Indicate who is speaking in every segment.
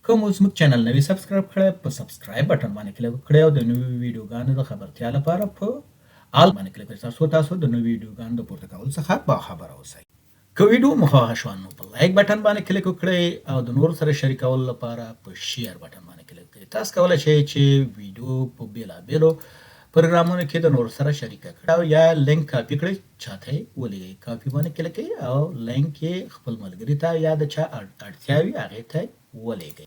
Speaker 1: کوم اوس موږ چینل نوی سبسکرایب کړئ په سبسکرایب بټن باندې کلیک وکړئ او د نویو ویډیوګانو د خبرتیا لپاره په آل باندې کلیک وکړئ ترڅو د نویو ویډیوګانو د پورته کولو څخه باخبره اوسئ. که ویډیو مو خوښه شوه نو په لایک بټن باندې کلیک وکړئ او د نورو سره شریکولو لپاره په شیر بټن باندې کلیک وکړئ. تاسو کولی شئ چې ویډیو په بېلابېلو پروګرامونو کې د نورو سره شریکه کړئ او یا لینک کاپي کړئ چاته یې ولېږئ. کاپي باندې کلیک کړئ او لینک یې خپل ملګري ته یا د چا اړتیا وي هغې ته ولېږئ.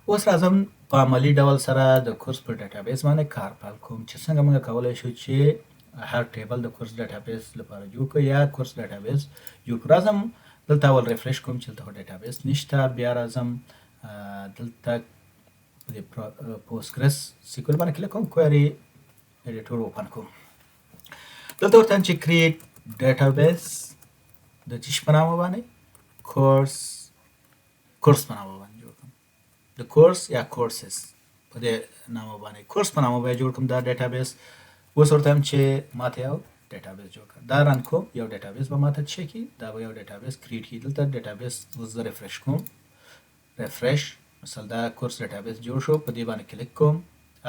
Speaker 1: اوس راځم په عملي ډول سره د کورس په ډیټابیس باندې کار پیل کوم چې څنګه موږ کولی شو چې هر ټیبل د کورس ډیټابیس لپاره جوړ کړو یا کورس ډیټابیس جوړ کړو. راځم دلته اول ریفرش کوم چې دلته ډیټابیس نشته، بیا راځم دلته د پوسټګرس سیکول باندې کلیک کوم، کوئري ایډیټور اوپن کوم. دلته ورته چې کریټ ډیټابیس د څه شي په نامه باندې کورس په نامه باندې د کورس یا کورسز په دې نامه باندې کورس په نامه باندې جوړ کوم دا ډیټابیس. اوس ورته چې ماته یو ډیټابیس جوړ کړ، دا رن کوم، یو ډیټابیس به ماته څه کی، دا به یو ډیټابیس کریټ کی. دلته ډیټابیس اوس زه ریفرش کوم، ریفرش مثلا دا کورس ډیټابیس جوړ شو، په دې باندې کلیک کوم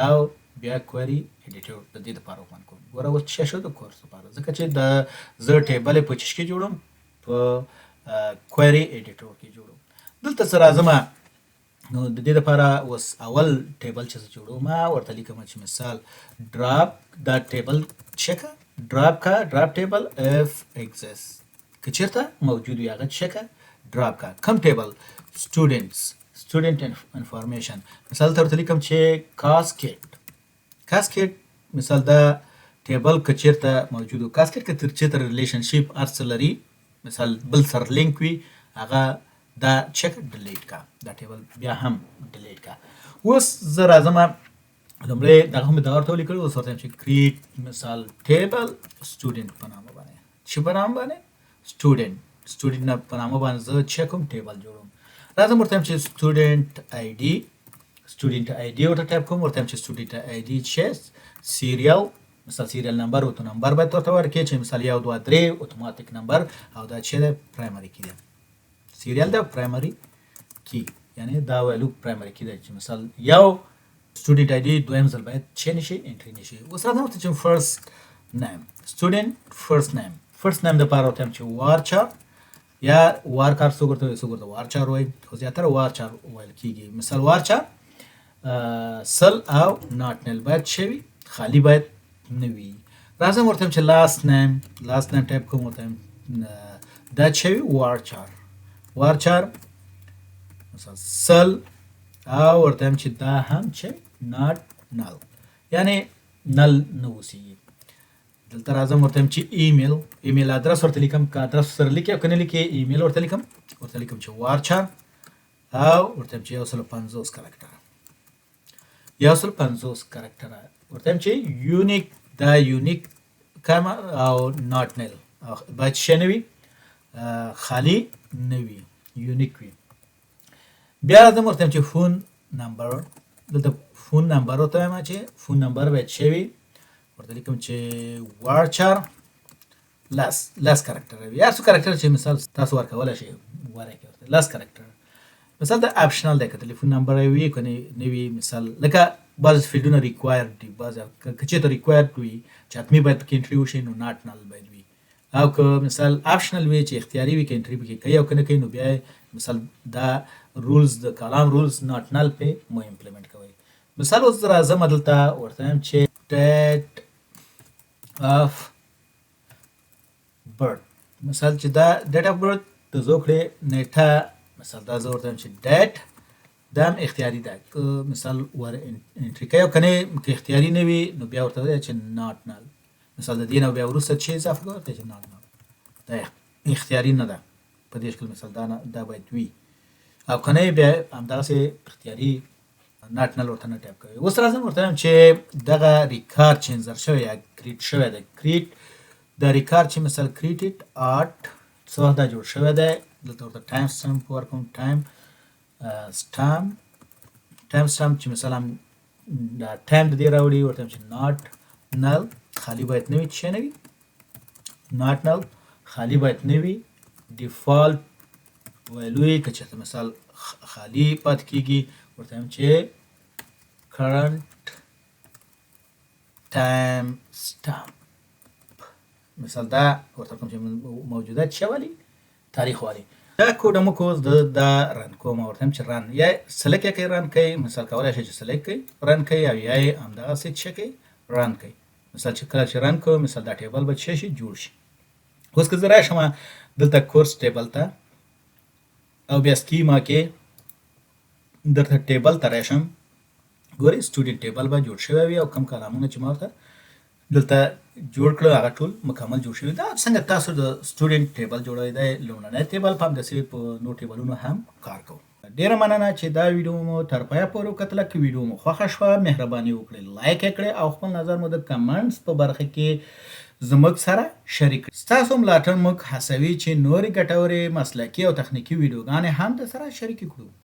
Speaker 1: او بیا کوئري ایډیټور د دې لپاره اوپن کوم. ګوره اوس څه شو د کورس لپاره، ځکه چې د زه ټیبل په چش کې جوړم په کوئري ایډیټور کې جوړم. دلته سره راځم نو د دې لپاره اوس اول ټیبل چې جوړوم ورته لیکم چې مثال ډراپ دا ټیبل چکه ډراپ ټیبل اف ایگزیست که چیرته موجود وي هغه چکه ډراپ کا. کم ټیبل سټوډنټ انفارمیشن مثال ته ورته لیکم چې کاسکیټ مثال دا ټیبل که چیرته موجود وي، کاسکیټ که تر چیرته ریلیشنشپ ارڅ لري مثال بل سره لینک وي هغه دا چک ډیلیټ کا، دا ټیبل بیا هم ډیلیټ کا. اوس زه راځم لومړی دغه مې دا ورته ولیکل، اوس ورته چې کریټ مثال ټیبل سټوډنټ په نامه باندې چې په نامه باندې سټوډنټ په نامه باندې زه چې کوم ټیبل جوړوم. راځم ورته چې سټوډنټ آی ډي ورته ټایپ کوم، ورته چې سټوډنټ آی ډي چې سیریال مثال سیریال نمبر او نمبر باید ورته ورکړي چې مثال 1 2 3 اتوماتیک نمبر او دا چې پرایمري کی دی سیریال دا پرایمري کی یعنی دا ویلو پرایمري کی دی چې مثال یو سټوډنټ آی ډي دویم ځل باید چې نشي انټری نشي. اوس راځم ته چې فرست نیم سټوډنټ فرست نیم د پاره ورته چې وارچار یا وارکار څو ورته وارچار وای، خو زیاتره وارچار ویل کیږي. مثال وارچار سل او ناٹ نل باید شوی خالی باید نوی. راځم ورته چې لاست نیم ټایپ کوم، ورته دا شوی وارچار مثلا سل او ورته چې دا هم چې ناٹ نل یعنی نل نه اوسېږي. دلته راځم ورته چې ایمیل ادرس ورته لیکم، که ادرس سره لیکي او که نه لیکي ایمیل ورته لیکم چې وارچار او ورته چې 150 کرکټره ورته چې یونیک دا یونیک کما او ناٹ نل باید شنوي خالی نوی یونیک وي. بیا راځم ورته چې فون نمبر دلته فون نمبر ورته وایم چې فون نمبر باید شوی، ورته لیکم چې وارچار لاس کرکټر یا څو کرکټر چې مثال تاسو ورکولی شئ ورکړئ ورته لاس کرکټر. مثال دا اپشنل دی، که تلیفون نمبر وي که نه وي، مثال لکه بعض فیلډونه ریکوایر دي، بعض که چېرته ریکوایر وي چې حتمي باید پکې انټري وشي نو ناٹ نل باید وي، او که مثال اپشنل وي چې اختیاري وي که انټري پکې کوي او که نه کوي نو بیا مثال دا رولز د کالام رولز ناٹ نل پې مو امپلیمنټ کوئ. مثال اوس راځم دلته ورته وایم چې ډیټ اف برث مثال چې دا ډیټ اف برث د زوکړې نیټه مثال دا زه ورته وایم چې ډیټ دا هم اختیاري ده، که مثال ور انټري کوي او که نه که اختیاري نه وي نو بیا ورته وایي چې ناٹ نل. مثال د دې نه بیا وروسته چې اضافه کوئ ورته چې ناٹ نل دا اختیاري نه ده په دې شکل مثال دا باید وي او که نه بیا همدغسې اختیاري ناٹ نل ورته نه ټایپ کوي. اوس راځم ورته وایم چې دغه ریکارډ چې انزر شوی یا کریټ شوی دی، کریټ دا ریکارډ چې مثال کریټډ آټ څه وخت دا جوړ شوی دی، دلته ورته ټایم سټمپ ورکوم، ټایم سټمپ چې مثلا دا ټایم د دې راوړي، ورته چې ناٹ نل خالی باید نه وي، چې نه وي ناٹ نل خالی باید نه وي، ډیفالت ویلو یې که چېرته مثال خالی پاتې کیږي. ورته وایم چې current time stamp مثال دا ورته کوم چې موجوده څه والی تاریخ والی. دا کوډ موږ اوس دا رن کوم. ورته وایم چې رن یا سلیکټ یې رن کوي. مثال کولای شي چې سلیکټ کوي رن کوي او یا یې همدغسې څه کوي رن کوي. مثال چې کله چې رن کوم مثال دا ټیبل به څه شي جوړ شي. اوس که زه راشم دلته کورس ټیبل ته او بیا سکیما کې درته ټیبل ته راشم ګورئ سټوډنټ ټیبل به جوړ شوی وي او کوم کالمونه چې ما ورته دلته جوړ کړل هغه ټول مکمل جوړ شوي. دا څنګه تاسو د سټوډنټ ټیبل جوړوئ دا لومړنی ټیبل په همداسې په نور ټیبلونو هم کار کوو. ډیره مننه چې دا ویډیو مو تر پایه پورې وکتله. که ویډیو مو خوښه شوه مهرباني وکړئ لایک یې کړئ او خپل نظر مو د کمنټس په برخه کې زموږ سره شریک کړئ. ستاسو ملاتړ موږ هڅوي چې نورې ګټورې مسلکي او تخنیکي ویډیوګانې هم درسره شریکې کړو.